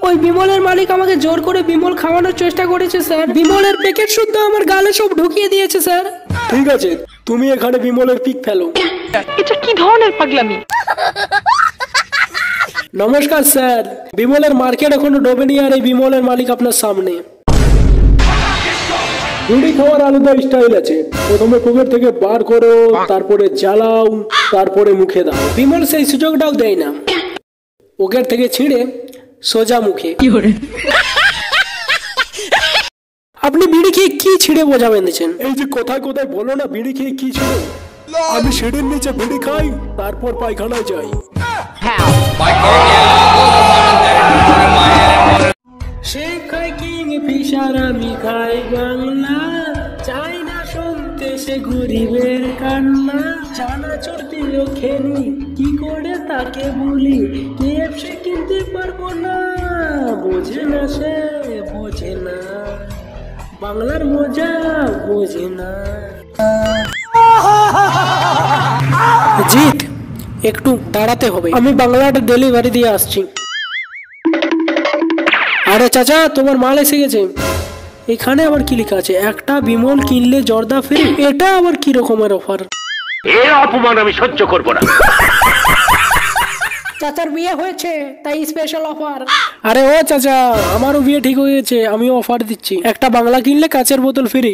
ওই বিমলের মালিক আমাকে জোর করে বিমল খাওয়ানোর চেষ্টা করেছে স্যার। বিমলের প্যাকেট শুদ্ধ আমার গালে সব ঢুকিয়ে দিয়েছে স্যার। ঠিক আছে, তুমি এখানে বিমলের পিক ফেলো। এটা কি ধরনের পাগলামি? নমস্কার স্যার, বিমলের মার্কেট এখনো ডোবেনি আর এই বিমলের মালিক আপনার সামনে। বিড়ি খাওয়ার আলাদা স্টাইল আছে, প্রথমে পকেট থেকে বার করো, তারপরে জ্বালাও, তারপরে মুখে দাও। বিমল সেই সুযোগটাও দেয় না, পকেট থেকে ছিঁড়ে সোজা মুখে। আপনি বিড়ি খেয়ে কি ছিঁড়ে বোঝা বেঁধেছেন? এই যে কোথায় কোথায় বলো না বিড়ি খেয়ে কি ছিঁড়ে। আমি সিঁড়ির নিচে বিড়ি খাই, তারপর পায়খানায় যাই। সে খায় কিং ফিশার, আমি খাই বাংলা। চাই না শুনতে সে গরিবের কান্না। চানাচুর দিল খেলি, কি করে তাকে বলি, কেএফসি কিনতে পারবো না। বোঝে না সে, বোঝে না, বাংলার মজা বোঝে না। জিৎ, একটু দাঁড়াতে হবে, আমি বাংলাটা ডেলিভারি দিয়ে আসছি। আরে চাচা, তোমার মাল এসে গেছে। এখানে আবার কি লেখা আছে? একটা বিমল কিনলে জর্দা ফ্রি। এটা আবার কি রকমের অফার? এর অপমান আমি সহ্য করব না। চাচার বিয়ে হয়েছে তাই স্পেশাল অফার। আরে ও চাচা, আমারও বিয়ে ঠিক হয়ে গেছে, আমিও অফার দিচ্ছি। একটা বাংলা কিনলে কাচের বোতল ফ্রি।